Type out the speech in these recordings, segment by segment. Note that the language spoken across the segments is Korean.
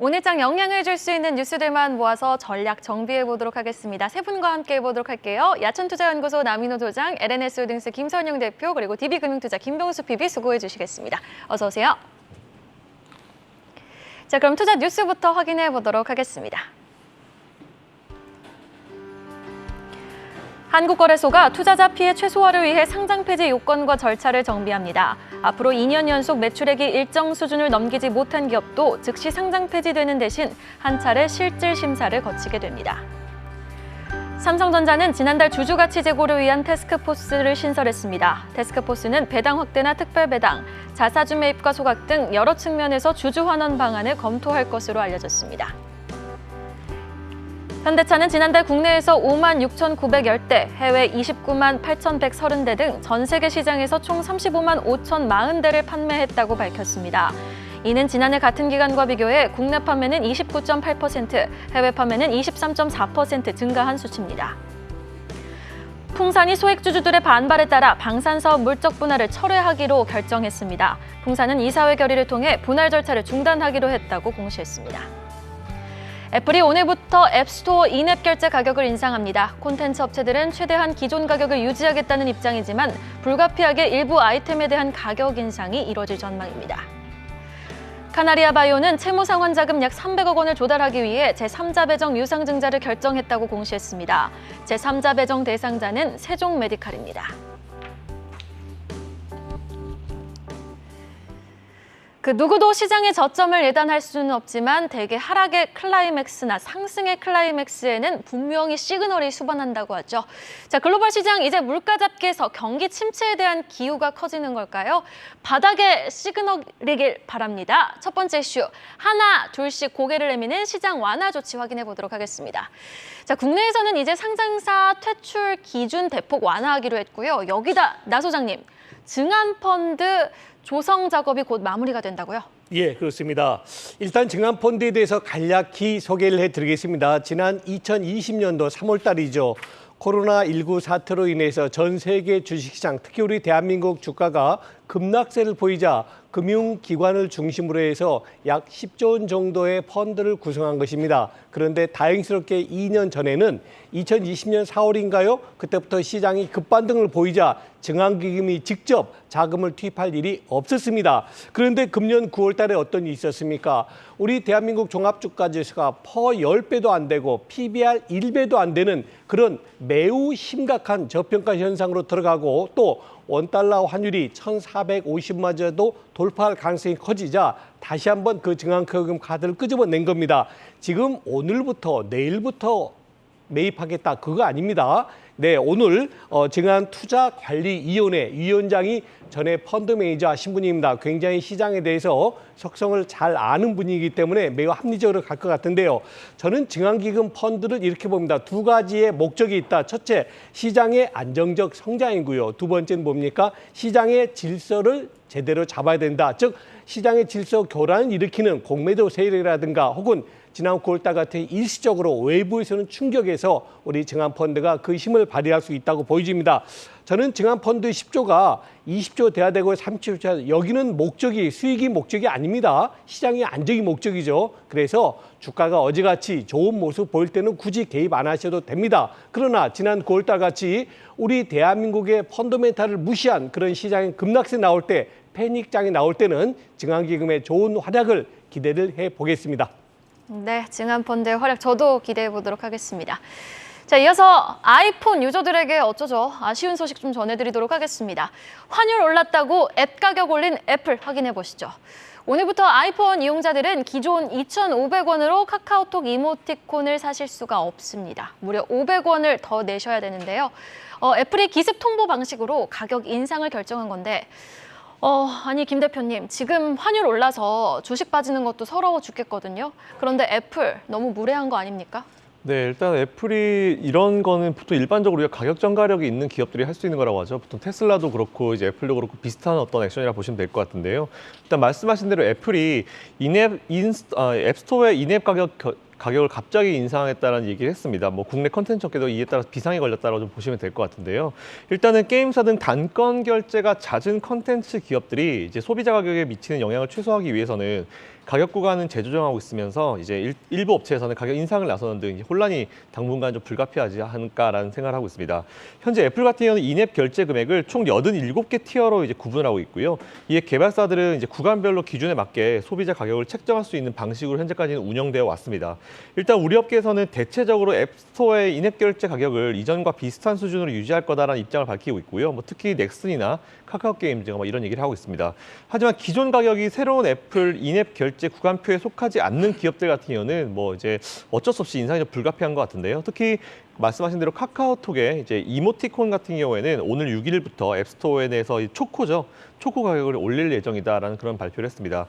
오늘장 영향을 줄 수 있는 뉴스들만 모아서 전략 정비해 보도록 하겠습니다. 세 분과 함께 해보도록 할게요. 야천투자연구소 남인호 소장, LNS홀딩스 김선용 대표, 그리고 DB금융투자 김동수 PB 수고해 주시겠습니다. 어서 오세요. 자, 그럼 투자 뉴스부터 확인해 보도록 하겠습니다. 한국거래소가 투자자 피해 최소화를 위해 상장 폐지 요건과 절차를 정비합니다. 앞으로 2년 연속 매출액이 일정 수준을 넘기지 못한 기업도 즉시 상장 폐지되는 대신 한 차례 실질 심사를 거치게 됩니다. 삼성전자는 지난달 주주가치 제고를 위한 태스크포스를 신설했습니다. 태스크포스는 배당 확대나 특별 배당, 자사주 매입과 소각 등 여러 측면에서 주주 환원 방안을 검토할 것으로 알려졌습니다. 현대차는 지난달 국내에서 56,910대, 해외 29만 8,130대 등 전 세계 시장에서 총 35만 5,040대를 판매했다고 밝혔습니다. 이는 지난해 같은 기간과 비교해 국내 판매는 29.8%, 해외 판매는 23.4% 증가한 수치입니다. 풍산이 소액주주들의 반발에 따라 방산사업 물적 분할을 철회하기로 결정했습니다. 풍산은 이사회 결의를 통해 분할 절차를 중단하기로 했다고 공시했습니다. 애플이 오늘부터 앱스토어 인앱 결제 가격을 인상합니다. 콘텐츠 업체들은 최대한 기존 가격을 유지하겠다는 입장이지만 불가피하게 일부 아이템에 대한 가격 인상이 이뤄질 전망입니다. 카나리아 바이오는 채무 상환 자금 약 300억 원을 조달하기 위해 제3자 배정 유상증자를 결정했다고 공시했습니다. 제3자 배정 대상자는 세종 메디칼입니다. 그 누구도 시장의 저점을 예단할 수는 없지만 대개 하락의 클라이맥스나 상승의 클라이맥스에는 분명히 시그널이 수반한다고 하죠. 자, 글로벌 시장 이제 물가 잡기에서 경기 침체에 대한 기우가 커지는 걸까요? 바닥의 시그널이길 바랍니다. 첫 번째 이슈, 하나, 둘씩 고개를 내미는 시장 완화 조치 확인해 보도록 하겠습니다. 자, 국내에서는 이제 상장사 퇴출 기준 대폭 완화하기로 했고요. 여기다 나 소장님, 증안펀드 조성 작업이 곧 마무리가 된다고요? 예, 그렇습니다. 일단 증안펀드에 대해서 간략히 소개를 해드리겠습니다. 지난 2020년도 3월 달이죠. 코로나19 사태로 인해서 전 세계 주식시장, 특히 우리 대한민국 주가가 급락세를 보이자 금융기관을 중심으로 해서 약 10조 원 정도의 펀드를 구성한 것입니다. 그런데 다행스럽게 2년 전에는 2020년 4월인가요? 그때부터 시장이 급반등을 보이자 증안기금이 직접 자금을 투입할 일이 없었습니다. 그런데 금년 9월 달에 어떤 일이 있었습니까? 우리 대한민국 종합주가지수가 퍼 10배도 안 되고 PBR 1배도 안 되는 그런 매우 심각한 저평가 현상으로 들어가고 또 원달러 환율이 1,450마저도 돌파할 가능성이 커지자 다시 한번 그 증안기금 카드를 끄집어낸 겁니다. 지금 오늘부터 내일부터 매입하겠다 그거 아닙니다. 네, 오늘 증안투자관리위원회 위원장이 전에 펀드 매니저 하신 분입니다. 굉장히 시장에 대해서 속성을 잘 아는 분이기 때문에 매우 합리적으로 갈 것 같은데요. 저는 증안기금 펀드를 이렇게 봅니다. 두 가지의 목적이 있다. 첫째, 시장의 안정적 성장이고요. 두 번째는 뭡니까? 시장의 질서를 제대로 잡아야 된다. 즉, 시장의 질서 교란을 일으키는 공매도 세력이라든가 혹은 지난 9월달 같은 일시적으로 외부에서는 충격해서 우리 증안펀드가 그 힘을 발휘할 수 있다고 보여집니다. 저는 증안펀드 10조가 20조 돼야 되고 30조 여기는 목적이 수익이 목적이 아닙니다. 시장의 안정이 목적이죠. 그래서 주가가 어제같이 좋은 모습 보일 때는 굳이 개입 안 하셔도 됩니다. 그러나 지난 9월달 같이 우리 대한민국의 펀더멘탈을 무시한 그런 시장의 급락세 나올 때 패닉장이 나올 때는 증안기금의 좋은 활약을 기대를 해보겠습니다. 네, 증안펀드의 활약 저도 기대해 보도록 하겠습니다. 자, 이어서 아이폰 유저들에게 어쩌죠? 아쉬운 소식 좀 전해드리도록 하겠습니다. 환율 올랐다고 앱 가격 올린 애플 확인해 보시죠. 오늘부터 아이폰 이용자들은 기존 2,500원으로 카카오톡 이모티콘을 사실 수가 없습니다. 무려 500원을 더 내셔야 되는데요. 애플이 기습 통보 방식으로 가격 인상을 결정한 건데 아니 김 대표님, 지금 환율 올라서 주식 빠지는 것도 서러워 죽겠거든요. 그런데 애플 너무 무례한 거 아닙니까? 네, 일단 애플이 이런 거는 보통 일반적으로 우리가 가격 전가력이 있는 기업들이 할 수 있는 거라고 하죠. 보통 테슬라도 그렇고 이제 애플도 그렇고 비슷한 어떤 액션이라 보시면 될 것 같은데요. 일단 말씀하신 대로 애플이 앱스토어의 인앱 가격을 갑자기 인상했다는 얘기를 했습니다. 뭐 국내 컨텐츠 업계도 이에 따라서 비상이 걸렸다고 좀 보시면 될 것 같은데요. 일단은 게임사 등 단건 결제가 잦은 컨텐츠 기업들이 이제 소비자 가격에 미치는 영향을 최소화하기 위해서는 가격 구간은 재조정하고 있으면서 이제 일부 업체에서는 가격 인상을 나서는 등 혼란이 당분간 좀 불가피하지 않을까라는 생각을 하고 있습니다. 현재 애플 같은 경우는 인앱 결제 금액을 총 87개 티어로 이제 구분을 하고 있고요. 이에 개발사들은 이제 구간별로 기준에 맞게 소비자 가격을 책정할 수 있는 방식으로 현재까지는 운영되어 왔습니다. 일단 우리 업계에서는 대체적으로 앱스토어의 인앱 결제 가격을 이전과 비슷한 수준으로 유지할 거다라는 입장을 밝히고 있고요. 특히 넥슨이나 카카오 게임즈 이런 얘기를 하고 있습니다. 하지만 기존 가격이 새로운 애플 인앱 결제 구간표에 속하지 않는 기업들 같은 경우는 이제 어쩔 수 없이 인상이 좀 불가피한 것 같은데요. 특히 말씀하신 대로 카카오톡의 이제 이모티콘 같은 경우에는 오늘 6일부터 앱스토어에 대해서 초코죠. 초코 가격을 올릴 예정이다라는 그런 발표를 했습니다.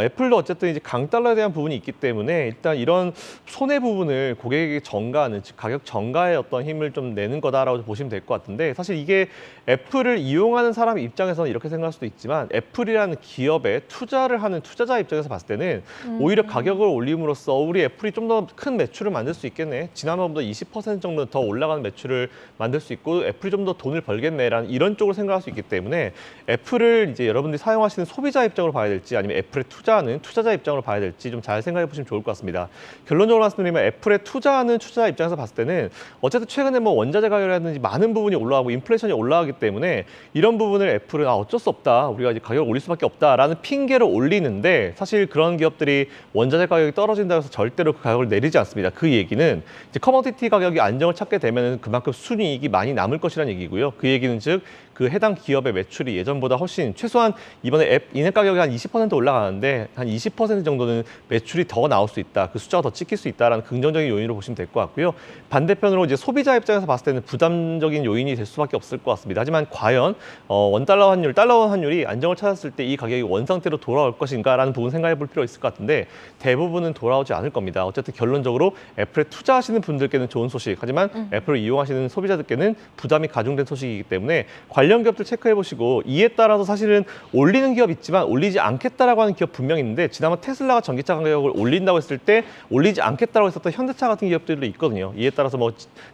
애플도 어쨌든 이제 강달러에 대한 부분이 있기 때문에 일단 이런 손해 부분을 고객에게 전가하는, 즉 가격 전가의 어떤 힘을 좀 내는 거다라고 보시면 될 것 같은데, 사실 이게 애플을 이용하는 사람 입장에서는 이렇게 생각할 수도 있지만 애플이라는 기업에 투자를 하는 투자자 입장에서 봤을 때는 오히려 가격을 올림으로써 우리 애플이 좀 더 큰 매출을 만들 수 있겠네, 지난번보다 20% 정도 더 올라가는 매출을 만들 수 있고 애플이 좀 더 돈을 벌겠네라는 이런 쪽으로 생각할 수 있기 때문에 애플을 이제 여러분들이 사용하시는 소비자 입장으로 봐야 될지 아니면 애플에 투자하는 투자자 입장으로 봐야 될지 좀 잘 생각해 보시면 좋을 것 같습니다. 결론적으로 말씀드리면 애플에 투자하는 투자자 입장에서 봤을 때는 어쨌든 최근에 원자재 가격이라든지 많은 부분이 올라가고 인플레이션이 올라가기 때문에 이런 부분을 애플은 어쩔 수 없다, 우리가 이제 가격을 올릴 수밖에 없다라는 핑계를 올리는데, 사실 그런 기업들이 원자재 가격이 떨어진다고 해서 절대로 그 가격을 내리지 않습니다. 그 얘기는 이제 커머디티 가격이 안정을 찾게 되면 그만큼 순이익이 많이 남을 것이라는 얘기고요. 그 얘기는 즉 그 해당 기업의 매출이 예전보다 훨씬, 최소한 이번에 인앱 가격이 한 20% 올라가는데 한 20% 정도는 매출이 더 나올 수 있다, 그 숫자가 더 찍힐 수 있다라는 긍정적인 요인으로 보시면 될 것 같고요. 반대편으로 이제 소비자 입장에서 봤을 때는 부담적인 요인이 될 수밖에 없을 것 같습니다. 하지만 과연 원달러 환율, 달러 원 환율이 안정을 찾았을 때 이 가격이 원상태로 돌아올 것인가라는 부분 생각해 볼 필요가 있을 것 같은데, 대부분은 돌아오지 않을 겁니다. 어쨌든 결론적으로 애플에 투자하시는 분들께는 좋은 소식, 하지만 애플을 이용하시는 소비자들께는 부담이 가중된 소식이기 때문에 관련 기업들 체크해 보시고, 이에 따라서 사실은 올리는 기업 있지만 올리지 않겠다라고 하는 기업 분명히 있는데, 지난번 테슬라가 전기차 가격을 올린다고 했을 때 올리지 않겠다고 했었던 현대차 같은 기업들도 있거든요. 이에 따라서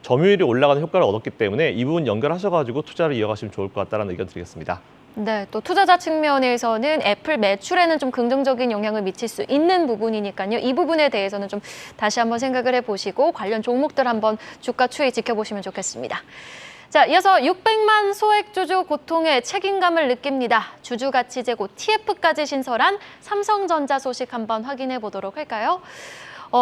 점유율이 올라가는 효과를 얻었기 때문에 이 부분 연결하셔가지고 투자를 이어가시면 좋을 것 같다는 의견 드리겠습니다. 네, 또 투자자 측면에서는 애플 매출에는 좀 긍정적인 영향을 미칠 수 있는 부분이니까요. 이 부분에 대해서는 좀 다시 한번 생각을 해보시고 관련 종목들 한번 주가 추이 지켜보시면 좋겠습니다. 자, 이어서 600만 소액주주 고통에 책임감을 느낍니다. 주주가치제고 TF까지 신설한 삼성전자 소식 한번 확인해 보도록 할까요?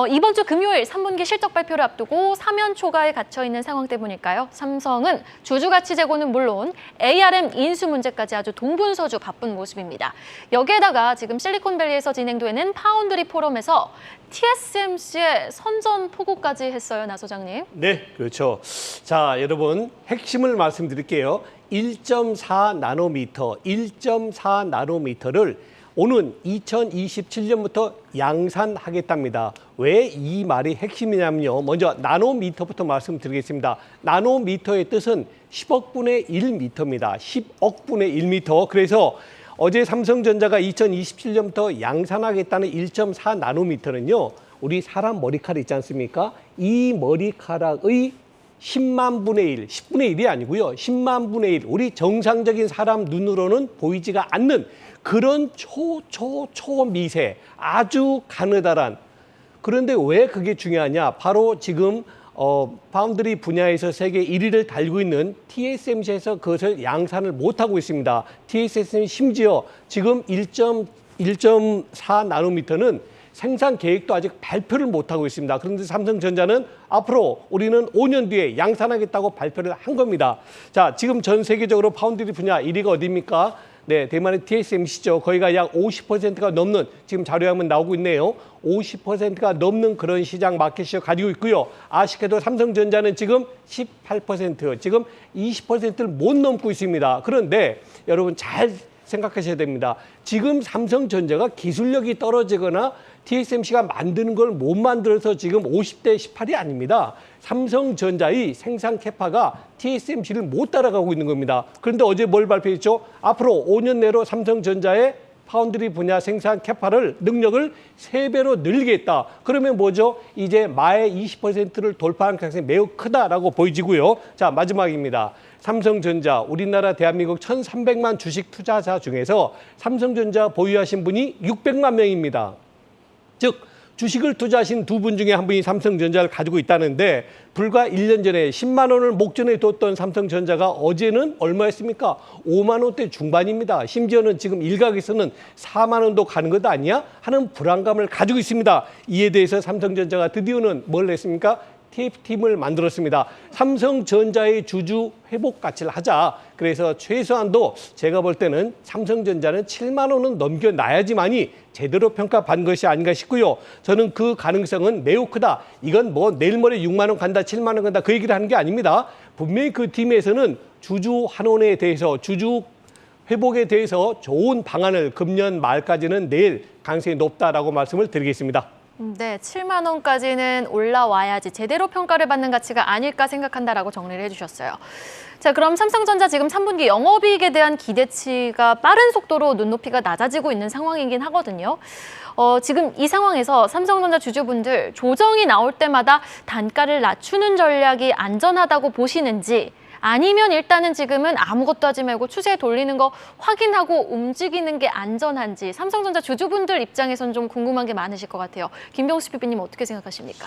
이번 주 금요일 3분기 실적 발표를 앞두고 사면 초과에 갇혀 있는 상황 때문일까요? 삼성은 주주가치 제고는 물론 ARM 인수 문제까지 아주 동분서주 바쁜 모습입니다. 여기에다가 지금 실리콘밸리에서 진행되는 파운드리 포럼에서 TSMC의 선전 포고까지 했어요, 나 소장님. 네, 그렇죠. 자, 여러분 핵심을 말씀드릴게요. 1.4 나노미터, 1.4 나노미터를 오는 2027년부터 양산하겠답니다. 왜 이 말이 핵심이냐면요. 먼저 나노미터부터 말씀드리겠습니다. 나노미터의 뜻은 10억 분의 1미터입니다. 10억 분의 1미터. 그래서 어제 삼성전자가 2027년부터 양산하겠다는 1.4 나노미터는요. 우리 사람 머리카락 있지 않습니까? 이 머리카락의 10만 분의 1, 10분의 1이 아니고요. 10만 분의 1, 우리 정상적인 사람 눈으로는 보이지가 않는 그런 초미세, 아주 가느다란. 그런데 왜 그게 중요하냐? 바로 지금 파운드리 분야에서 세계 1위를 달고 있는 TSMC에서 그것을 양산을 못하고 있습니다. TSMC 심지어 지금 1.4 나노미터는 생산 계획도 아직 발표를 못하고 있습니다. 그런데 삼성전자는 앞으로 우리는 5년 뒤에 양산하겠다고 발표를 한 겁니다. 자, 지금 전 세계적으로 파운드리 분야 1위가 어디입니까? 네, 대만의 TSMC죠. 거기가 약 50%가 넘는, 지금 자료에 한번 나오고 있네요. 50%가 넘는 그런 시장 마켓을 가지고 있고요. 아쉽게도 삼성전자는 지금 18%, 지금 20%를 못 넘고 있습니다. 그런데 여러분 잘 생각하셔야 됩니다. 지금 삼성전자가 기술력이 떨어지거나 TSMC가 만드는 걸 못 만들어서 지금 50대 18이 아닙니다. 삼성전자의 생산 캐파가 TSMC를 못 따라가고 있는 겁니다. 그런데 어제 뭘 발표했죠? 앞으로 5년 내로 삼성전자의 파운드리 분야 생산 캐파를, 능력을 3배로 늘리겠다. 그러면 뭐죠? 이제 마의 20%를 돌파할 가능성이 매우 크다라고 보여지고요. 자, 마지막입니다. 삼성전자, 우리나라 대한민국 1,300만 주식 투자자 중에서 삼성전자 보유하신 분이 600만 명입니다. 즉 주식을 투자하신 두 분 중에 한 분이 삼성전자를 가지고 있다는데 불과 1년 전에 10만 원을 목전에 뒀던 삼성전자가 어제는 얼마였습니까? 5만 원대 중반입니다. 심지어는 지금 일각에서는 4만 원도 가는 것 아니야? 하는 불안감을 가지고 있습니다. 이에 대해서 삼성전자가 드디어는 뭘 했습니까? TF팀을 만들었습니다. 삼성전자의 주주 회복 가치를 하자. 그래서 최소한도 제가 볼 때는 삼성전자는 7만 원은 넘겨놔야지만이 제대로 평가받은 것이 아닌가 싶고요. 저는 그 가능성은 매우 크다. 이건 뭐 내일 모레 6만 원 간다, 7만 원 간다 그 얘기를 하는 게 아닙니다. 분명히 그 팀에서는 주주 환원에 대해서 주주 회복에 대해서 좋은 방안을 금년 말까지는 낼 가능성이 높다라고 말씀을 드리겠습니다. 네, 7만 원까지는 올라와야지 제대로 평가를 받는 가치가 아닐까 생각한다라고 정리를 해주셨어요. 자, 그럼 삼성전자 지금 3분기 영업이익에 대한 기대치가 빠른 속도로 눈높이가 낮아지고 있는 상황이긴 하거든요. 지금 이 상황에서 삼성전자 주주분들 조정이 나올 때마다 단가를 낮추는 전략이 안전하다고 보시는지, 아니면 일단은 지금은 아무것도 하지 말고 추세 돌리는 거 확인하고 움직이는 게 안전한지 삼성전자 주주분들 입장에선 좀 궁금한 게 많으실 것 같아요. 김병수 PB님 어떻게 생각하십니까?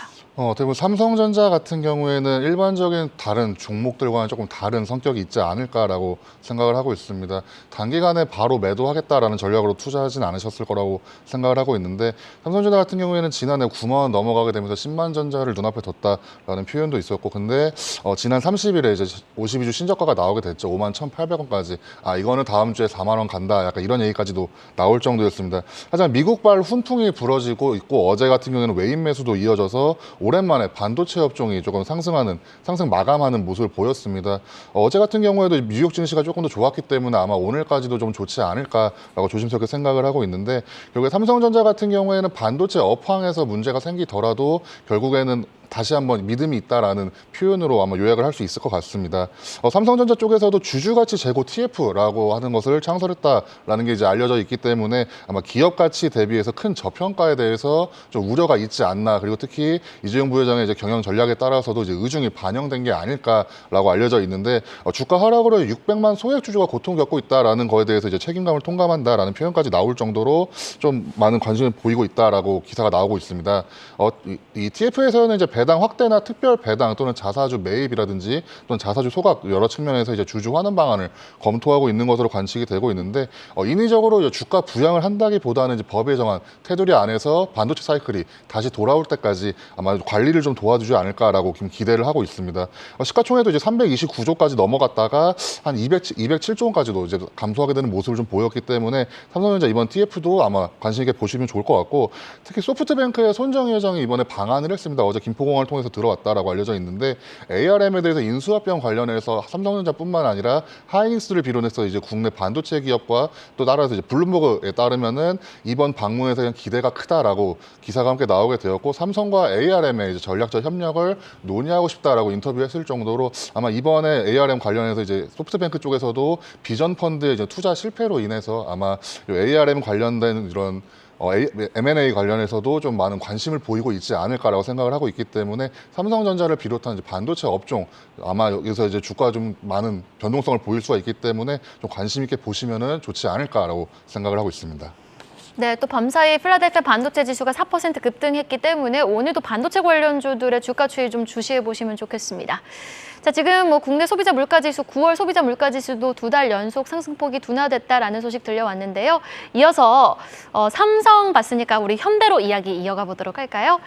대부분 삼성전자 같은 경우에는 일반적인 다른 종목들과는 조금 다른 성격이 있지 않을까라고 생각을 하고 있습니다. 단기간에 바로 매도하겠다라는 전략으로 투자하진 않으셨을 거라고 생각을 하고 있는데 삼성전자 같은 경우에는 지난해 9만 원 넘어가게 되면서 10만 전자를 눈앞에 뒀다라는 표현도 있었고 근데 지난 30일에 이제 52주 신저가가 나오게 됐죠. 5만 1,800원까지. 이거는 다음 주에 4만 원 간다. 약간 이런 얘기까지도 나올 정도였습니다. 하지만 미국발 훈풍이 불어지고 있고 어제 같은 경우에는 외인 매수도 이어져서 오랜만에 반도체 업종이 조금 상승 마감하는 모습을 보였습니다. 어제 같은 경우에도 뉴욕 증시가 조금 더 좋았기 때문에 아마 오늘까지도 좀 좋지 않을까라고 조심스럽게 생각을 하고 있는데 결국에 삼성전자 같은 경우에는 반도체 업황에서 문제가 생기더라도 결국에는 다시 한번 믿음이 있다라는 표현으로 아마 요약을 할 수 있을 것 같습니다. 삼성전자 쪽에서도 주주가치 재고 TF라고 하는 것을 창설했다라는 게 이제 알려져 있기 때문에 아마 기업 가치 대비해서 큰 저평가에 대해서 좀 우려가 있지 않나. 그리고 특히 이재용 부회장의 이제 경영 전략에 따라서도 이제 의중이 반영된 게 아닐까라고 알려져 있는데 주가 하락으로 600만 소액 주주가 고통 겪고 있다라는 거에 대해서 이제 책임감을 통감한다라는 표현까지 나올 정도로 좀 많은 관심을 보이고 있다라고 기사가 나오고 있습니다. 이 TF에서는 이제 배당 확대나 특별 배당 또는 자사주 매입이라든지 또는 자사주 소각 여러 측면에서 이제 주주 환원 방안을 검토하고 있는 것으로 관측이 되고 있는데 인위적으로 주가 부양을 한다기보다는 이제 법에 정한 테두리 안에서 반도체 사이클이 다시 돌아올 때까지 아마 관리를 좀 도와주지 않을까라고 기대를 하고 있습니다. 시가총액도 이제 329조까지 넘어갔다가 한 207조 원까지도 이제 감소하게 되는 모습을 좀 보였기 때문에 삼성전자 이번 TF도 아마 관심 있게 보시면 좋을 것 같고 특히 소프트뱅크의 손정희 회장이 이번에 방한을 했습니다. 어제 김포공항을 통해서 들어왔다라고 알려져 있는데 ARM에 대해서 인수합병 관련해서 삼성전자뿐만 아니라 하이닉스를 비롯해서 이제 국내 반도체 기업과 또 따라서 이제 블룸버그에 따르면은 이번 방문에서 그냥 기대가 크다라고 기사가 함께 나오게 되었고 삼성과 ARM의 이제 전략적 협력을 논의하고 싶다라고 인터뷰했을 정도로 아마 이번에 ARM 관련해서 이제 소프트뱅크 쪽에서도 비전 펀드의 이제 투자 실패로 인해서 아마 ARM 관련된 이런 M&A 관련해서도 좀 많은 관심을 보이고 있지 않을까라고 생각을 하고 있기 때문에 삼성전자를 비롯한 이제 반도체 업종 아마 여기서 이제 주가 좀 많은 변동성을 보일 수가 있기 때문에 좀 관심 있게 보시면은 좋지 않을까라고 생각을 하고 있습니다. 네, 또 밤사이 필라델피아 반도체 지수가 4% 급등했기 때문에 오늘도 반도체 관련주들의 주가 추이 좀 주시해 보시면 좋겠습니다. 자, 지금 국내 소비자 물가지수 9월 소비자 물가지수도 2달 연속 상승폭이 둔화됐다라는 소식 들려왔는데요. 이어서 삼성 봤으니까 우리 현대로 이야기 이어가 보도록 할까요?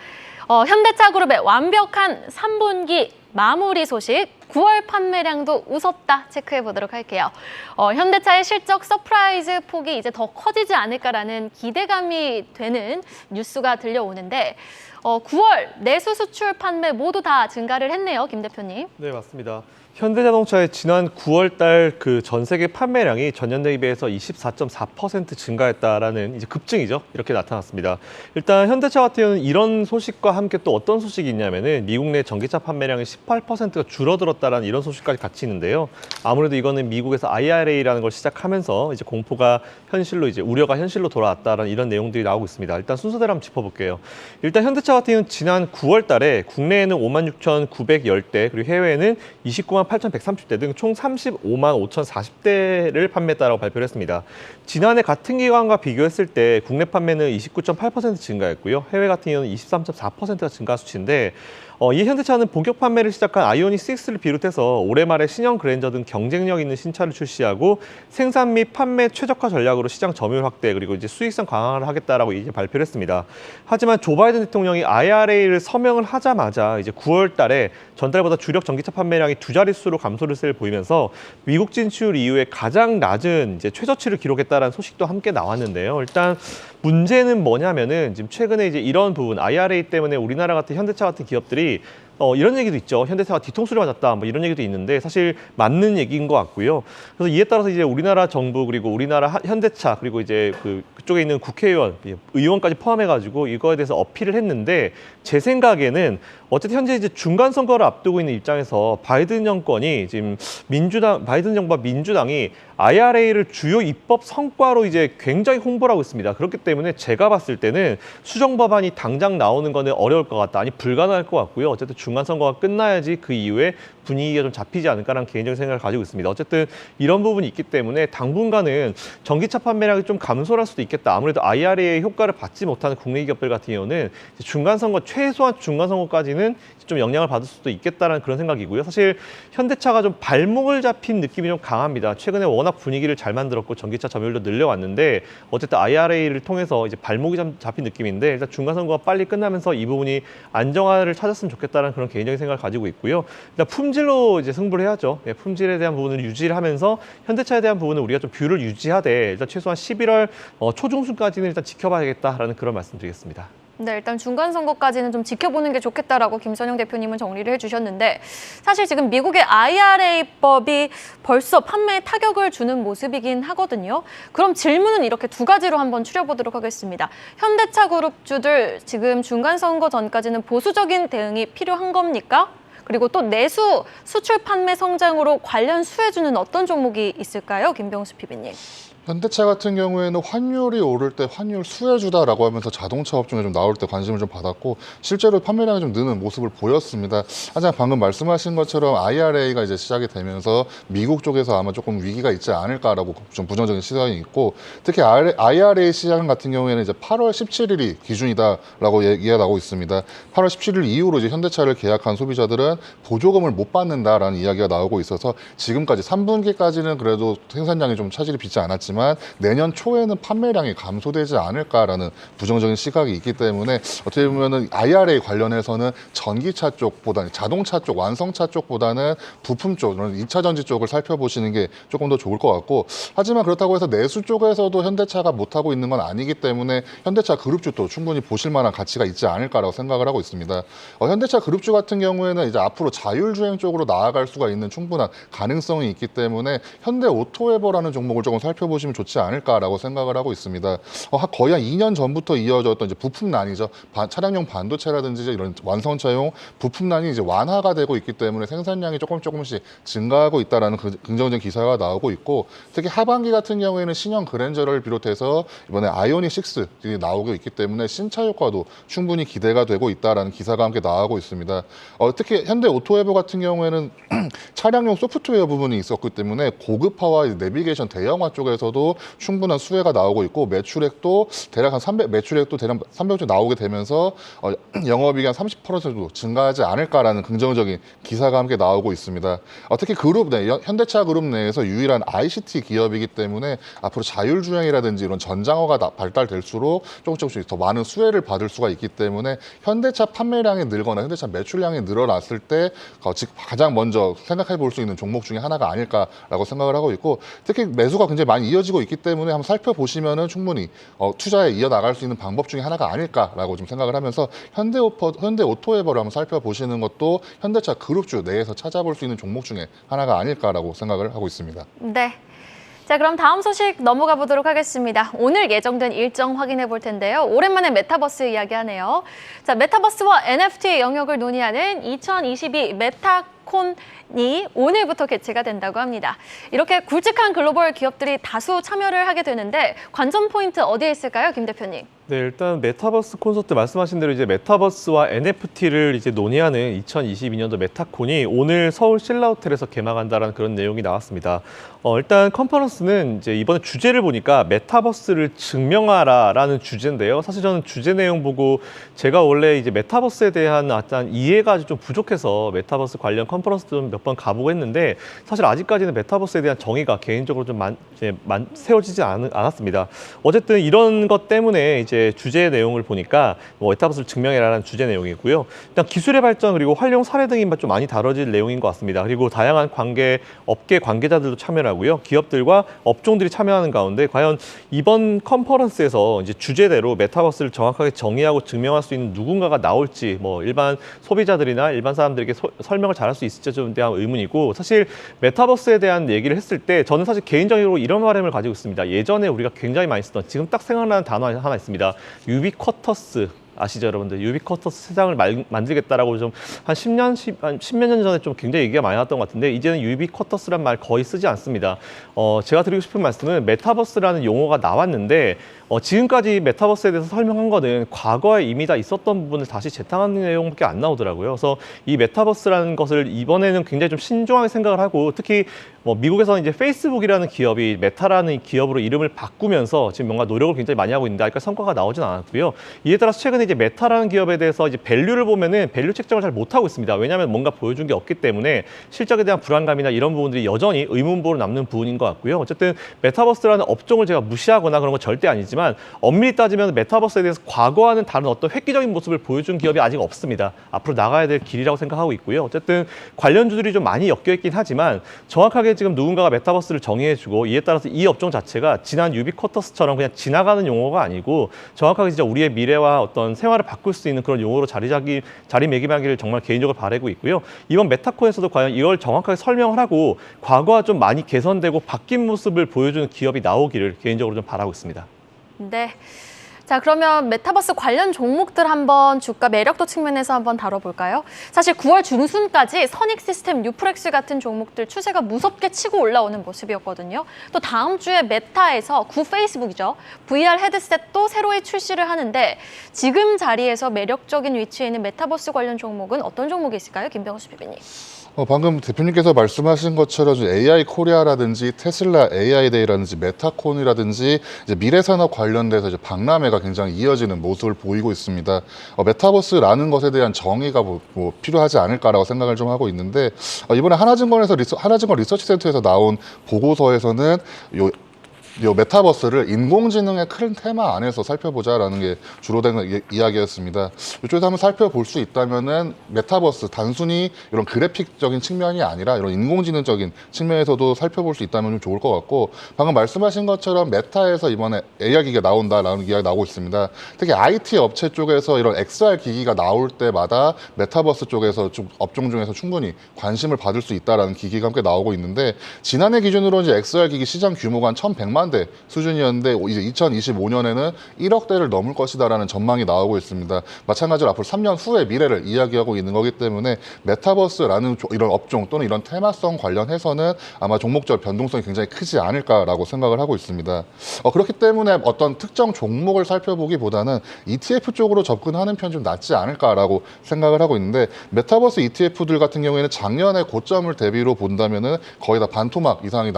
현대차그룹의 완벽한 3분기 마무리 소식, 9월 판매량도 웃었다 체크해 보도록 할게요. 현대차의 실적 서프라이즈 폭이 이제 더 커지지 않을까라는 기대감이 되는 뉴스가 들려오는데 9월 내수 수출 판매 모두 다 증가를 했네요, 김 대표님. 네, 맞습니다. 현대자동차의 지난 9월 달 그 전 세계 판매량이 전년 대비해서 24.4% 증가했다라는 이제 급증이죠. 이렇게 나타났습니다. 일단 현대차 같은 경우는 이런 소식과 함께 또 어떤 소식이 있냐면은 미국 내 전기차 판매량이 18%가 줄어들었다. 줄었다라는 이런 소식까지 같이 있는데요. 아무래도 이거는 미국에서 IRA라는 걸 시작하면서 이제 공포가 현실로 이제 우려가 현실로 돌아왔다라는 이런 내용들이 나오고 있습니다. 일단 순서대로 한번 짚어볼게요. 일단 현대차 같은 경우는 지난 9월 달에 국내에는 56,910대 그리고 해외에는 29만 8,130대 등 총 35만 5,040대를 판매했다라고 발표를 했습니다. 지난해 같은 기간과 비교했을 때 국내 판매는 29.8% 증가했고요. 해외 같은 경우는 23.4%가 증가 수치인데 이 현대차는 본격 판매를 시작한 아이오닉 6를 비롯해서 올해 말에 신형 그랜저 등 경쟁력 있는 신차를 출시하고 생산 및 판매 최적화 전략으로 시장 점유율 확대 그리고 이제 수익성 강화를 하겠다라고 이제 발표를 했습니다. 하지만 조 바이든 대통령이 IRA를 서명을 하자마자 이제 9월 달에 전달보다 주력 전기차 판매량이 두 자릿수로 감소를 보이면서 미국 진출 이후에 가장 낮은 이제 최저치를 기록했다라는 소식도 함께 나왔는데요. 일단 문제는 뭐냐면은 지금 최근에 이제 이런 부분 IRA 때문에 우리나라 같은 현대차 같은 기업들이 이런 얘기도 있죠. 현대차가 뒤통수를 맞았다. 뭐 이런 얘기도 있는데 사실 맞는 얘기인 것 같고요. 그래서 이에 따라서 이제 우리나라 정부 그리고 우리나라 현대차 그리고 이제 그쪽에 있는 국회의원, 의원까지 포함해가지고 이거에 대해서 어필을 했는데 제 생각에는 어쨌든 현재 이제 중간 선거를 앞두고 있는 입장에서 바이든 정권이 지금 바이든 정부와 민주당이 IRA를 주요 입법 성과로 이제 굉장히 홍보를 하고 있습니다. 그렇기 때문에 제가 봤을 때는 수정 법안이 당장 나오는 거는 어려울 것 같다. 아니 불가능할 것 같고요. 어쨌든 중간 선거가 끝나야지 그 이후에 분위기가 좀 잡히지 않을까라는 개인적인 생각을 가지고 있습니다. 어쨌든 이런 부분이 있기 때문에 당분간은 전기차 판매량이 좀 감소할 수도 있겠다. 아무래도 IRA의 효과를 받지 못하는 국내 기업들 같은 경우는 중간 선거 최소한 중간 선거까지는 좀 영향을 받을 수도 있겠다라는 그런 생각이고요. 사실 현대차가 좀 발목을 잡힌 느낌이 좀 강합니다. 최근에 워낙 분위기를 잘 만들었고 전기차 점유율도 늘려왔는데 어쨌든 IRA를 통해서 이제 발목이 잡힌 느낌인데 일단 중간 선거가 빨리 끝나면서 이 부분이 안정화를 찾았으면 좋겠다는 그런 개인적인 생각을 가지고 있고요. 일단 품질로 이제 승부를 해야죠. 품질에 대한 부분을 유지를 하면서 현대차에 대한 부분은 우리가 좀 뷰를 유지하되 일단 최소한 11월 초중순까지는 일단 지켜봐야겠다라는 그런 말씀드리겠습니다. 네, 일단 중간 선거까지는 좀 지켜보는 게 좋겠다라고 김선영 대표님은 정리를 해주셨는데 사실 지금 미국의 IRA법이 벌써 판매에 타격을 주는 모습이긴 하거든요. 그럼 질문은 이렇게 두 가지로 한번 추려보도록 하겠습니다. 현대차 그룹주들 지금 중간 선거 전까지는 보수적인 대응이 필요한 겁니까? 그리고 또 내수 수출 판매 성장으로 관련 수혜주는 어떤 종목이 있을까요? 김병수 PB님. 현대차 같은 경우에는 환율이 오를 때 환율 수혜주다라고 하면서 자동차 업종에 좀 나올 때 관심을 좀 받았고 실제로 판매량이 좀 느는 모습을 보였습니다. 하지만 방금 말씀하신 것처럼 IRA가 이제 시작이 되면서 미국 쪽에서 아마 조금 위기가 있지 않을까라고 좀 부정적인 시선이 있고 특히 IRA 시장 같은 경우에는 이제 8월 17일이 기준이다라고 얘기가 나오고 있습니다. 8월 17일 이후로 이제 현대차를 계약한 소비자들은 보조금을 못 받는다라는 이야기가 나오고 있어서 지금까지 3분기까지는 그래도 생산량이 좀 차질이 빚지 않았지만 내년 초에는 판매량이 감소되지 않을까라는 부정적인 시각이 있기 때문에 어떻게 보면은 IRA 관련해서는 전기차 쪽보다는 자동차 쪽, 완성차 쪽보다는 부품 쪽, 2차 전지 쪽을 살펴보시는 게 조금 더 좋을 것 같고 하지만 그렇다고 해서 내수 쪽에서도 현대차가 못하고 있는 건 아니기 때문에 현대차 그룹주도 충분히 보실 만한 가치가 있지 않을까라고 생각을 하고 있습니다. 현대차 그룹주 같은 경우에는 이제 앞으로 자율주행 쪽으로 나아갈 수가 있는 충분한 가능성이 있기 때문에 현대 오토에버라는 종목을 조금 살펴보시면 좋지 않을까라고 생각을 하고 있습니다. 거의 한 2년 전부터 이어졌던 이제 부품난이죠. 차량용 반도체라든지 이런 완성차용 부품난이 이제 완화가 되고 있기 때문에 생산량이 조금씩 증가하고 있다라는 긍정적인 기사가 나오고 있고 특히 하반기 같은 경우에는 신형 그랜저를 비롯해서 이번에 아이오닉 6이 나오고 있기 때문에 신차 효과도 충분히 기대가 되고 있다라는 기사가 함께 나오고 있습니다. 특히 현대 오토에버 같은 경우에는 차량용 소프트웨어 부분이 있었기 때문에 고급화와 내비게이션 대형화 쪽에서도 충분한 수혜가 나오고 있고 매출액도 대략 300조 나오게 되면서 영업이익이 한 30% 정도 증가하지 않을까라는 긍정적인 기사가 함께 나오고 있습니다. 특히 그룹 내 현대차 그룹 내에서 유일한 ICT 기업이기 때문에 앞으로 자율주행이라든지 이런 전장화가 발달될수록 조금씩 더 많은 수혜를 받을 수가 있기 때문에 현대차 판매량이 늘거나 현대차 매출량이 늘어났을 때 가장 먼저 생각해 볼 수 있는 종목 중에 하나가 아닐까라고 생각을 하고 있고 특히 매수가 굉장히 많이 이어지고 있기 때문에 한번 살펴보시면은 충분히 투자에 이어나갈 수 있는 방법 중에 하나가 아닐까라고 좀 생각을 하면서 현대 오토에버를 한번 살펴보시는 것도 현대차 그룹주 내에서 찾아볼 수 있는 종목 중에 하나가 아닐까라고 생각을 하고 있습니다. 네. 자, 그럼 다음 소식 넘어가 보도록 하겠습니다. 오늘 예정된 일정 확인해 볼 텐데요. 오랜만에 메타버스 이야기하네요. 자, 메타버스와 NFT 영역을 논의하는 2022 메타 메타콘이 오늘부터 개최가 된다고 합니다. 이렇게 굵직한 글로벌 기업들이 다수 참여를 하게 되는데 관전 포인트 어디에 있을까요, 김 대표님? 네, 일단 메타버스 콘서트 말씀하신 대로 이제 메타버스와 NFT를 이제 논의하는 2022년도 메타콘이 오늘 서울 신라호텔에서 개막한다라는 그런 내용이 나왔습니다. 일단 컨퍼런스는 이제 이번에 주제를 보니까 메타버스를 증명하라라는 주제인데요. 사실 저는 주제 내용 보고 제가 원래 이제 메타버스에 대한 어떤 이해가 좀 부족해서 메타버스 관련 컨퍼런스도 좀 몇 번 가보고 했는데 사실 아직까지는 메타버스에 대한 정의가 개인적으로 좀 세워지지 않았습니다. 어쨌든 이런 것 때문에 이제 주제 내용을 보니까 메타버스를 증명해라라는 주제 내용이고요. 일단 기술의 발전 그리고 활용 사례 등이 좀 많이 다뤄질 내용인 것 같습니다. 그리고 다양한 업계 관계자들도 참여를 하고요. 기업들과 업종들이 참여하는 가운데 과연 이번 컨퍼런스에서 이제 주제대로 메타버스를 정확하게 정의하고 증명할 수 있는 누군가가 나올지 일반 소비자들이나 일반 사람들에게 설명을 잘할 수 있을지에 대한 의문이고 사실 메타버스에 대한 얘기를 했을 때 저는 사실 개인적으로 이런 바람을 가지고 있습니다. 예전에 우리가 굉장히 많이 쓰던 지금 딱 생각나는 단어 하나 있습니다. 유비쿼터스 아시죠, 여러분들? 유비쿼터스 세상을 만들겠다라고 좀 한 10몇 년 전에 좀 굉장히 얘기가 많이 나왔던 것 같은데 이제는 유비쿼터스란 말 거의 쓰지 않습니다. 제가 드리고 싶은 말씀은 메타버스라는 용어가 나왔는데 지금까지 메타버스에 대해서 설명한 거는 과거에 이미 다 있었던 부분을 다시 재탕하는 내용밖에 안 나오더라고요. 그래서 이 메타버스라는 것을 이번에는 굉장히 좀 신중하게 생각을 하고 특히 미국에서는 이제 페이스북이라는 기업이 메타라는 기업으로 이름을 바꾸면서 지금 뭔가 노력을 굉장히 많이 하고 있는데 아직까지 성과가 나오진 않았고요. 이에 따라서 최근에 이제 메타라는 기업에 대해서 이제 밸류를 보면은 밸류 책정을 잘 못하고 있습니다. 왜냐하면 뭔가 보여준 게 없기 때문에 실적에 대한 불안감이나 이런 부분들이 여전히 의문부로 남는 부분인 것 같고요. 어쨌든 메타버스라는 업종을 제가 무시하거나 그런 건 절대 아니지만 엄밀히 따지면 메타버스에 대해서 과거와는 다른 어떤 획기적인 모습을 보여준 기업이 아직 없습니다. 앞으로 나가야 될 길이라고 생각하고 있고요. 어쨌든 관련주들이 좀 많이 엮여 있긴 하지만 정확하게 지금 누군가가 메타버스를 정의해주고 이에 따라서 이 업종 자체가 지난 유비쿼터스처럼 그냥 지나가는 용어가 아니고 정확하게 진짜 우리의 미래와 어떤 생활을 바꿀 수 있는 그런 용어로 자리매김하기를 정말 개인적으로 바라고 있고요. 이번 메타콘에서도 과연 이걸 정확하게 설명을 하고 과거와 좀 많이 개선되고 바뀐 모습을 보여주는 기업이 나오기를 개인적으로 좀 바라고 있습니다. 네. 자, 그러면 메타버스 관련 종목들 한번 주가 매력도 측면에서 한번 다뤄볼까요? 사실 9월 중순까지 선익 시스템, 뉴프렉스 같은 종목들 추세가 무섭게 치고 올라오는 모습이었거든요. 또 다음 주에 메타에서 페이스북이죠. VR 헤드셋도 새로이 출시를 하는데 지금 자리에서 매력적인 위치에 있는 메타버스 관련 종목은 어떤 종목이 있을까요? 김병수 PB님. 방금 대표님께서 말씀하신 것처럼 AI 코리아라든지 테슬라 AI 데이라든지 메타콘이라든지 이제 미래산업 관련돼서 이제 박람회가 굉장히 이어지는 모습을 보이고 있습니다. 메타버스라는 것에 대한 정의가 필요하지 않을까라고 생각을 좀 하고 있는데 이번에 하나증권 리서치센터에서 나온 보고서에서는 요 메타버스를 인공지능의 큰 테마 안에서 살펴보자라는 게 주로 된 이야기였습니다. 이쪽에서 한번 살펴볼 수 있다면은 메타버스 단순히 이런 그래픽적인 측면이 아니라 이런 인공지능적인 측면에서도 살펴볼 수 있다면 좀 좋을 것 같고 방금 말씀하신 것처럼 메타에서 이번에 AR 기기가 나온다라는 이야기가 나오고 있습니다. 특히 IT 업체 쪽에서 이런 XR 기기가 나올 때마다 메타버스 쪽에서 좀 업종 중에서 충분히 관심을 받을 수 있다라는 기기가 함께 나오고 있는데 지난해 기준으로 이제 XR 기기 시장 규모가 한 1,100만 대 수준이었는데 이제 2025년에는 1억 대를 넘을 것이다라는 전망이 나오고 있습니다. 마찬가지로 앞으로 3년 후의 미래를 이야기하고 있는 거기 때문에 메타버스라는 이런 업종 또는 이런 테마성 관련해서는 아마 종목적 변동성이 굉장히 크지 않을까라고 생각을 하고 있습니다. 그렇기 때문에 어떤 특정 종목을 살펴보기보다는 ETF 쪽으로 접근하는 편이 좀 낫지 않을까라고 생각을 하고 있는데 메타버스 ETF들 같은 경우에는 작년에 고점을 대비로 본다면은 거의 다 반토막 이상이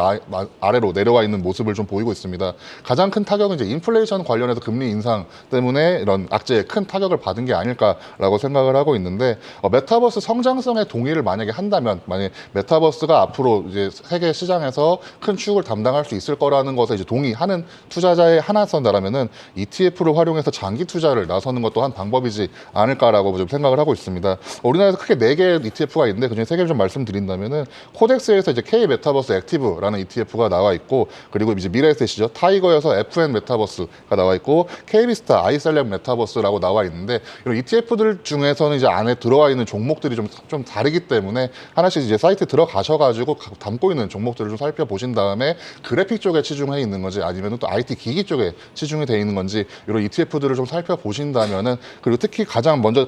아래로 내려와 있는 모습을 좀 보이고 있습니다. 가장 큰 타격은 이제 인플레이션 관련해서 금리 인상 때문에 이런 악재에 큰 타격을 받은 게 아닐까라고 생각을 하고 있는데 메타버스 성장성의 동의를 만약에 한다면 만약 메타버스가 앞으로 이제 세계 시장에서 큰 축을 담당할 수 있을 거라는 것에 이제 동의하는 투자자의 하나선다라면은 ETF를 활용해서 장기 투자를 나서는 것도 한 방법이지 않을까라고 좀 생각을 하고 있습니다. 우리나라에서 크게 4개의 ETF가 있는데 그중에 3개를 좀 말씀드린다면은 코덱스에서 이제 K 메타버스 액티브라는 ETF가 나와 있고 그리고 이제 미래에셋이죠. 타이거에서 FN 메타버스가 나와 있고 KB스타 아이셀렉 메타버스라고 나와 있는데 이런 ETF들 중에서는 이제 안에 들어와 있는 종목들이 좀 다르기 때문에 하나씩 이제 사이트에 들어가셔가지고 담고 있는 종목들을 좀 살펴보신 다음에 그래픽 쪽에 치중해 있는 건지 아니면 또 IT 기기 쪽에 치중이 돼 있는 건지 이런 ETF들을 좀 살펴보신다면은 그리고 특히 가장 먼저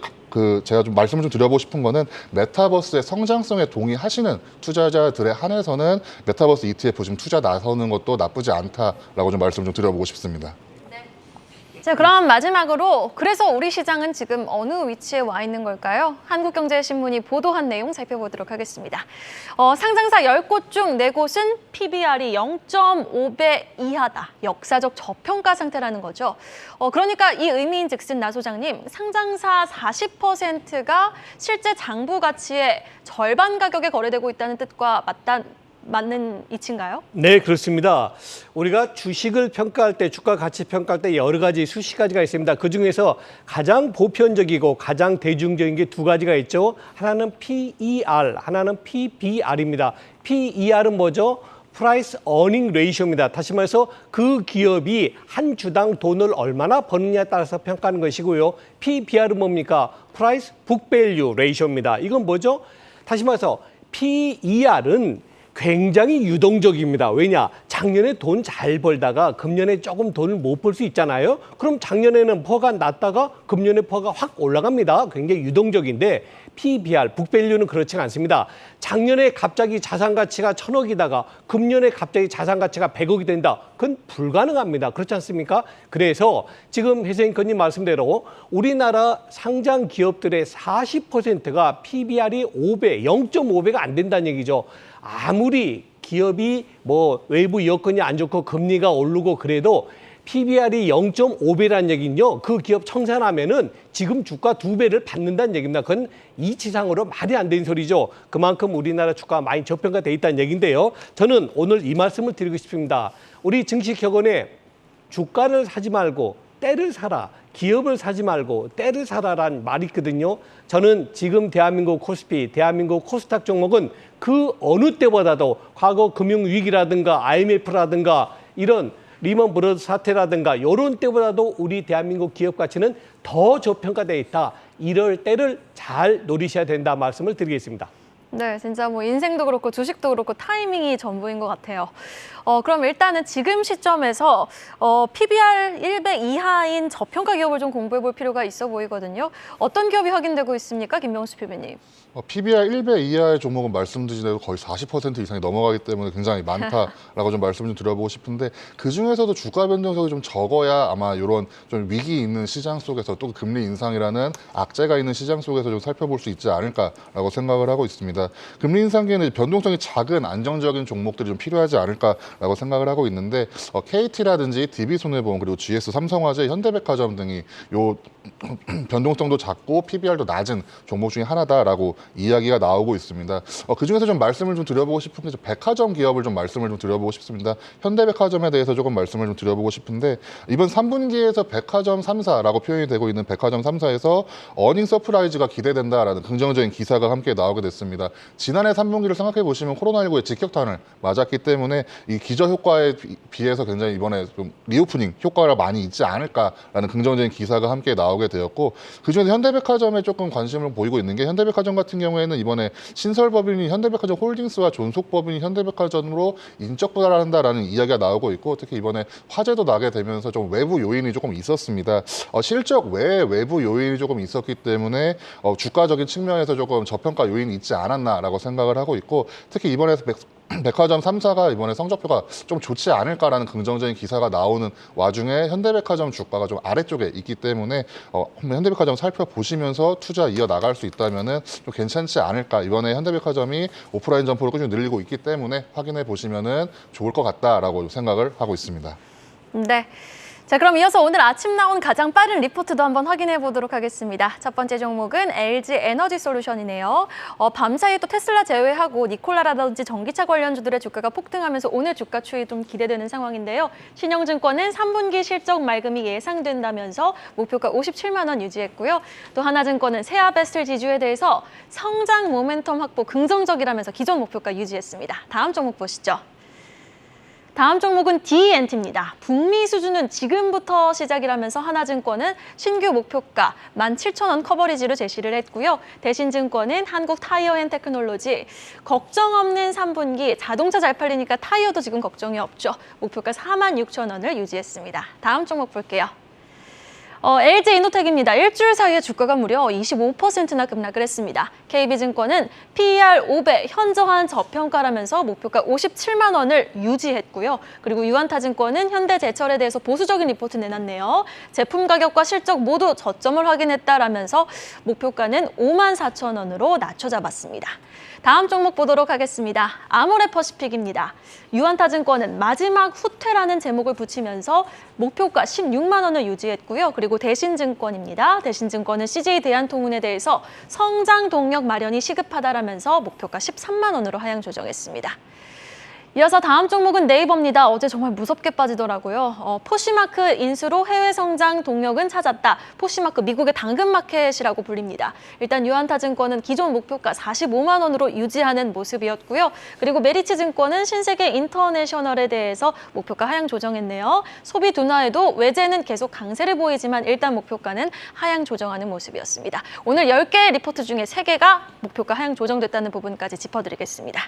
제가 좀 말씀을 좀 드려보고 싶은 거는 메타버스의 성장성에 동의하시는 투자자들에 한해서는 메타버스 ETF 좀 투자 나서는 것도 나쁘지 않다라고 좀 말씀 좀 드려보고 싶습니다. 자, 그럼 마지막으로 그래서 우리 시장은 지금 어느 위치에 와 있는 걸까요? 한국경제신문이 보도한 내용 살펴보도록 하겠습니다. 상장사 10곳 중 4곳은 PBR이 0.5배 이하다. 역사적 저평가 상태라는 거죠. 그러니까 이 의미인 즉슨 나 소장님, 상장사 40%가 실제 장부 가치의 절반 가격에 거래되고 있다는 뜻과 맞는 이치인가요? 네, 그렇습니다. 우리가 주식을 평가할 때, 주가 가치 평가할 때 여러 가지 수십 가지가 있습니다. 그중에서 가장 보편적이고 가장 대중적인 게 두 가지가 있죠. 하나는 PER, 하나는 PBR입니다. PER은 뭐죠? Price Earning Ratio입니다. 다시 말해서 그 기업이 한 주당 돈을 얼마나 버느냐에 따라서 평가하는 것이고요. PBR은 뭡니까? Price Book Value Ratio입니다. 이건 뭐죠? 다시 말해서 PER은 굉장히 유동적입니다. 왜냐? 작년에 돈 잘 벌다가 금년에 조금 돈을 못 벌 수 있잖아요. 그럼 작년에는 퍼가 낮다가 금년에 퍼가 확 올라갑니다. 굉장히 유동적인데 PBR, 북밸류는 그렇지 않습니다. 작년에 갑자기 자산 가치가 1,000억이다가 금년에 갑자기 자산 가치가 100억이 된다. 그건 불가능합니다. 그렇지 않습니까? 그래서 지금 회생커님 말씀대로 우리나라 상장 기업들의 40%가 PBR이 5배, 0.5배가 안 된다는 얘기죠. 아무리 기업이 뭐 외부 여건이 안 좋고 금리가 오르고 그래도 PBR이 0.5배라는 얘기는요. 그 기업 청산하면은 지금 주가 2배를 받는다는 얘기입니다. 그건 이치상으로 말이 안 되는 소리죠. 그만큼 우리나라 주가가 많이 저평가돼 있다는 얘기인데요. 저는 오늘 이 말씀을 드리고 싶습니다. 우리 증시격언에 주가를 사지 말고 때를 사라. 기업을 사지 말고 때를 사라란 말이 있거든요. 저는 지금 대한민국 코스피, 대한민국 코스닥 종목은 그 어느 때보다도 과거 금융위기라든가 IMF라든가 이런 리먼 브러더스 사태라든가 이런 때보다도 우리 대한민국 기업 가치는 더 저평가되어 있다. 이럴 때를 잘 노리셔야 된다 말씀을 드리겠습니다. 네, 진짜 뭐 인생도 그렇고 주식도 그렇고 타이밍이 전부인 것 같아요. 그럼 일단은 지금 시점에서 PBR 1배 이하인 저평가 기업을 좀 공부해 볼 필요가 있어 보이거든요. 어떤 기업이 확인되고 있습니까? 김명수 PB님. PBR 1배 이하의 종목은 말씀드린 대로 거의 40% 이상이 넘어가기 때문에 굉장히 많다라고 좀 말씀 좀 드려보고 싶은데 그중에서도 주가 변동성이 좀 적어야 아마 이런 좀 위기 있는 시장 속에서 또 금리 인상이라는 악재가 있는 시장 속에서 좀 살펴볼 수 있지 않을까라고 생각을 하고 있습니다. 금리 인상기에는 변동성이 작은 안정적인 종목들이 좀 필요하지 않을까라고 생각을 하고 있는데 KT라든지 DB손해보험 그리고 GS 삼성화재, 현대백화점 등이 요 변동성도 작고 PBR도 낮은 종목 중에 하나다라고 이야기가 나오고 있습니다. 그중에서 좀 말씀을 좀 드려보고 싶은 게 백화점 기업을 좀 말씀을 좀 드려보고 싶습니다. 현대백화점에 대해서 조금 말씀을 좀 드려보고 싶은데 이번 3분기에서 백화점 3사라고 표현이 되고 있는 백화점 3사에서 어닝 서프라이즈가 기대된다라는 긍정적인 기사가 함께 나오게 됐습니다. 지난해 3분기를 생각해 보시면 코로나19의 직격탄을 맞았기 때문에 이 기저 효과에 비해서 굉장히 이번에 좀 리오프닝 효과가 많이 있지 않을까라는 긍정적인 기사가 함께 나오게 되었고 그중에서 현대백화점에 조금 관심을 보이고 있는 게 현대백화점 같은 경우에는 이번에 신설법인이 현대백화점 홀딩스와 존속법인이 현대백화점으로 인적 분할한다라는 이야기가 나오고 있고 특히 이번에 화제도 나게 되면서 좀 외부 요인이 조금 있었습니다. 실적 외에 외부 요인이 조금 있었기 때문에 주가적인 측면에서 조금 저평가 요인이 있지 않았나라고 생각을 하고 있고 특히 이번에 백화점 3사가 이번에 성적표가 좀 좋지 않을까라는 긍정적인 기사가 나오는 와중에 현대백화점 주가가 좀 아래쪽에 있기 때문에 한번 현대백화점 살펴보시면서 투자 이어나갈 수 있다면 좀 괜찮지 않을까. 이번에 현대백화점이 오프라인 점포를 꾸준히 늘리고 있기 때문에 확인해 보시면 좋을 것 같다라고 생각을 하고 있습니다. 네. 자, 그럼 이어서 오늘 아침 나온 가장 빠른 리포트도 한번 확인해 보도록 하겠습니다. 첫 번째 종목은 LG 에너지 솔루션이네요. 밤사이에 또 테슬라 제외하고 니콜라라든지 전기차 관련주들의 주가가 폭등하면서 오늘 주가 추이 좀 기대되는 상황인데요. 신영증권은 3분기 실적 맑음이 예상된다면서 목표가 57만 원 유지했고요. 또 하나증권은 세아베스트 지주에 대해서 성장 모멘텀 확보 긍정적이라면서 기존 목표가 유지했습니다. 다음 종목 보시죠. 다음 종목은 D&T입니다. 북미 수준은 지금부터 시작이라면서 하나증권은 신규 목표가 17,000원 커버리지로 제시를 했고요. 대신증권은 한국타이어앤테크놀로지 걱정 없는 3분기 자동차 잘 팔리니까 타이어도 지금 걱정이 없죠. 목표가 46,000원을 유지했습니다. 다음 종목 볼게요. LG 이노텍입니다. 일주일 사이에 주가가 무려 25%나 급락을 했습니다. KB증권은 PER 5배 현저한 저평가라면서 목표가 57만 원을 유지했고요. 그리고 유한타증권은 현대제철에 대해서 보수적인 리포트 내놨네요. 제품 가격과 실적 모두 저점을 확인했다라면서 목표가는 5만 4천 원으로 낮춰 잡았습니다. 다음 종목 보도록 하겠습니다. 아모레퍼시픽입니다. 유한타증권은 마지막 후퇴라는 제목을 붙이면서 목표가 16만 원을 유지했고요. 그리고 대신증권입니다. 대신증권은 CJ 대한통운에 대해서 성장 동력 마련이 시급하다라면서 목표가 13만 원으로 하향 조정했습니다. 이어서 다음 종목은 네이버입니다. 어제 정말 무섭게 빠지더라고요. 포시마크 인수로 해외 성장 동력은 찾았다. 포시마크 미국의 당근마켓이라고 불립니다. 일단 유한타증권은 기존 목표가 45만 원으로 유지하는 모습이었고요. 그리고 메리츠증권은 신세계 인터내셔널에 대해서 목표가 하향 조정했네요. 소비 둔화에도 외제는 계속 강세를 보이지만 일단 목표가는 하향 조정하는 모습이었습니다. 오늘 10개의 리포트 중에 3개가 목표가 하향 조정됐다는 부분까지 짚어드리겠습니다.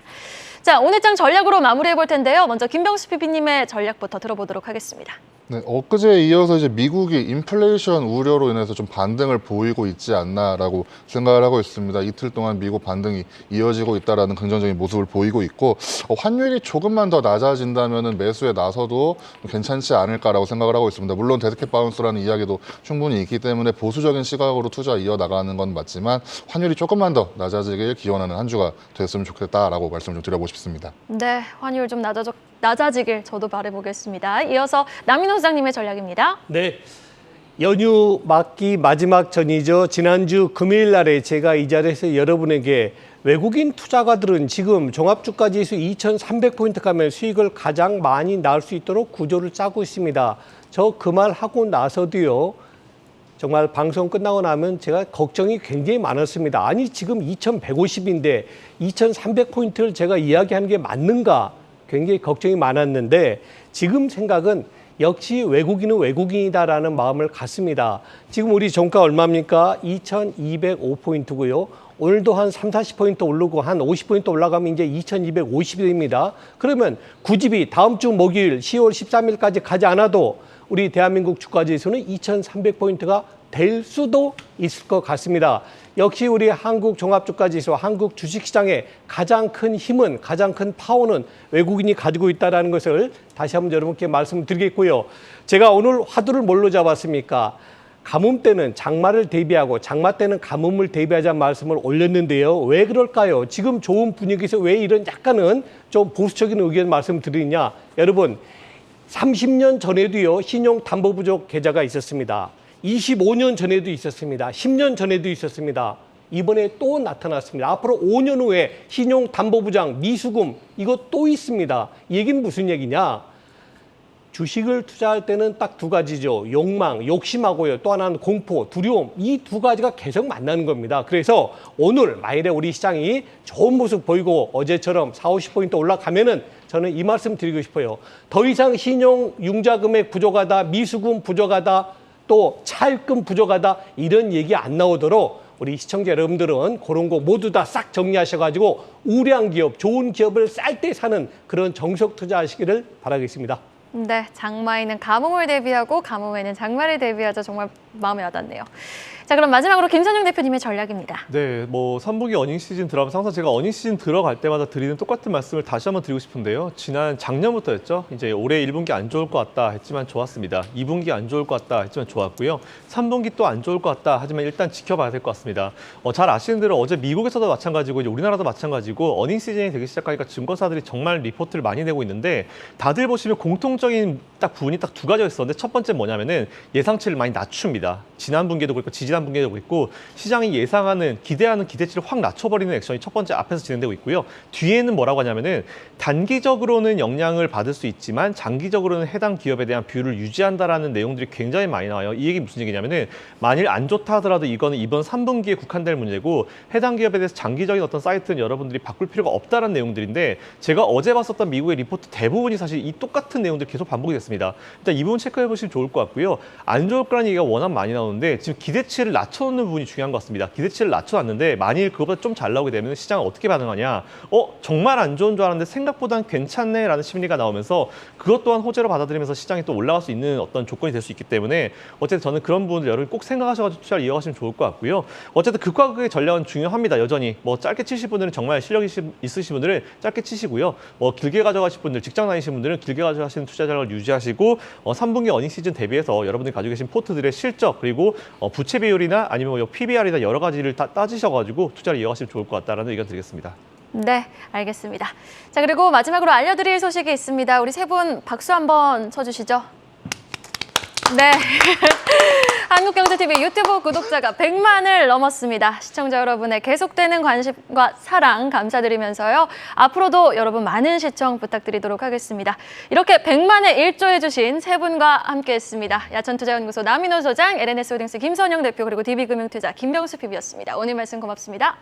자, 오늘 장 전략으로 마무리해 볼 텐데요. 먼저 김병수 PP님의 전략부터 들어보도록 하겠습니다. 네, 엊그제에 이어서 이제 미국이 인플레이션 우려로 인해서 좀 반등을 보이고 있지 않나라고 생각을 하고 있습니다. 이틀 동안 미국 반등이 이어지고 있다라는 긍정적인 모습을 보이고 있고 환율이 조금만 더 낮아진다면은 매수에 나서도 괜찮지 않을까라고 생각을 하고 있습니다. 물론 데드캣 바운스라는 이야기도 충분히 있기 때문에 보수적인 시각으로 투자 이어나가는 건 맞지만 환율이 조금만 더 낮아지길 기원하는 한 주가 됐으면 좋겠다라고 말씀 좀 드려보고 싶습니다. 네, 환율 좀 낮아지길 저도 바라보겠습니다. 이어서 남인호 소장님의 전략입니다. 네. 연휴 맞기 마지막 전이죠. 지난주 금요일 날에 제가 이 자리에서 여러분에게 외국인 투자가들은 지금 종합주가지수 2,300포인트 가면 수익을 가장 많이 낳을 수 있도록 구조를 짜고 있습니다. 저 그 말 하고 나서도요. 정말 방송 끝나고 나면 제가 걱정이 굉장히 많았습니다. 아니 지금 2,150인데 2,300포인트를 제가 이야기하는 게 맞는가? 굉장히 걱정이 많았는데 지금 생각은 역시 외국인은 외국인이다라는 마음을 갖습니다. 지금 우리 종가 얼마입니까? 2,205포인트고요. 오늘도 한 3, 40포인트 오르고 한 50포인트 올라가면 이제 2,250이 됩니다. 그러면 굳이 다음 주 목요일 10월 13일까지 가지 않아도 우리 대한민국 주가지수는 2,300포인트가 될 수도 있을 것 같습니다. 역시 우리 한국 종합주가지수, 한국 주식시장의 가장 큰 힘은, 가장 큰 파워는 외국인이 가지고 있다는 것을 다시 한번 여러분께 말씀드리겠고요. 제가 오늘 화두를 뭘로 잡았습니까? 가뭄 때는 장마를 대비하고 장마 때는 가뭄을 대비하자는 말씀을 올렸는데요. 왜 그럴까요? 지금 좋은 분위기에서 왜 이런 약간은 좀 보수적인 의견 말씀드리냐? 여러분, 30년 전에도요, 신용담보부족 계좌가 있었습니다. 25년 전에도 있었습니다. 10년 전에도 있었습니다. 이번에 또 나타났습니다. 앞으로 5년 후에 신용담보부장, 미수금 이거 또 있습니다. 이 얘기는 무슨 얘기냐? 주식을 투자할 때는 딱 두 가지죠. 욕망, 욕심하고요. 또 하나는 공포, 두려움. 이 두 가지가 계속 만나는 겁니다. 그래서 오늘 만일에 우리 시장이 좋은 모습 보이고 어제처럼 4, 50포인트 올라가면은 저는 이 말씀 드리고 싶어요. 더 이상 신용 융자 금액 부족하다, 미수금 부족하다, 또 차입금 부족하다 이런 얘기 안 나오도록 우리 시청자 여러분들은 그런 거 모두 다 싹 정리하셔가지고 우량 기업, 좋은 기업을 쌀 때 사는 그런 정석 투자하시기를 바라겠습니다. 네, 장마에는 가뭄을 대비하고 가뭄에는 장마를 대비하자 정말 마음에 와닿네요. 자, 그럼 마지막으로 김선영 대표님의 전략입니다. 네, 3분기 어닝 시즌 들어가면서 항상 제가 어닝 시즌 들어갈 때마다 드리는 똑같은 말씀을 다시 한번 드리고 싶은데요. 작년부터였죠. 이제 올해 1분기 안 좋을 것 같다 했지만 좋았습니다. 2분기 안 좋을 것 같다 했지만 좋았고요. 3분기 또 안 좋을 것 같다 하지만 일단 지켜봐야 될 것 같습니다. 잘 아시는 대로 어제 미국에서도 마찬가지고 이제 우리나라도 마찬가지고 어닝 시즌이 되기 시작하니까 증권사들이 정말 리포트를 많이 내고 있는데 다들 보시면 공통적인 부분이 딱 두 가지가 있었는데 첫 번째 뭐냐면은 예상치를 많이 낮춥니다. 지난 분기에도 그렇고 지난 분기에도 그렇고 시장이 예상하는 기대하는 기대치를 확 낮춰버리는 액션이 첫 번째 앞에서 진행되고 있고요. 뒤에는 뭐라고 하냐면은 단기적으로는 영향을 받을 수 있지만 장기적으로는 해당 기업에 대한 뷰를 유지한다라는 내용들이 굉장히 많이 나와요. 이 얘기 무슨 얘기냐면은 만일 안 좋다 하더라도 이거는 이번 3분기에 국한될 문제고 해당 기업에 대해서 장기적인 어떤 사이트는 여러분들이 바꿀 필요가 없다라는 내용들인데 제가 어제 봤었던 미국의 리포트 대부분이 사실 이 똑같은 내용들이 계속 반복이 됐습니다. 일단 이 부분 체크해 보시면 좋을 것 같고요. 안 좋을 거라는 얘기가 워낙 많이 나오는데 지금 기대치를 기대치를 낮춰놓는 부분이 중요한 것 같습니다. 기대치를 낮춰놨는데 만일 그것보다 좀 잘 나오게 되면 시장은 어떻게 반응하냐? 정말 안 좋은 줄 알았는데 생각보단 괜찮네라는 심리가 나오면서 그것 또한 호재로 받아들이면서 시장이 또 올라갈 수 있는 어떤 조건이 될 수 있기 때문에 어쨌든 저는 그런 부분들 여러분 꼭 생각하셔가지고 투자를 이어가시면 좋을 것 같고요. 어쨌든 극과 극의 전략은 중요합니다. 여전히 뭐 짧게 치실 분들은 정말 실력이 있으신 분들은 짧게 치시고요. 뭐 길게 가져가실 분들, 직장 다니시는 분들은 길게 가져가시는 투자 전략을 유지하시고 3분기 어닝 시즌 대비해서 여러분들이 가지고 계신 포트들의 실적 그리고 부채 비율이나 아니면 PBR이나 여러 가지를 다 따지셔가지고 투자를 이어가시면 좋을 것 같다라는 의견 드리겠습니다. 네, 알겠습니다. 자, 그리고 마지막으로 알려드릴 소식이 있습니다. 우리 세 분 박수 한번 쳐주시죠. 네. 한국경제TV 유튜브 구독자가 100만을 넘었습니다. 시청자 여러분의 계속되는 관심과 사랑 감사드리면서요. 앞으로도 여러분 많은 시청 부탁드리도록 하겠습니다. 이렇게 100만에 일조해주신 세 분과 함께했습니다. 야천투자연구소 남인호 소장, LNS홀딩스 김선영 대표, 그리고 DB금융투자 김병수 PB였습니다. 오늘 말씀 고맙습니다.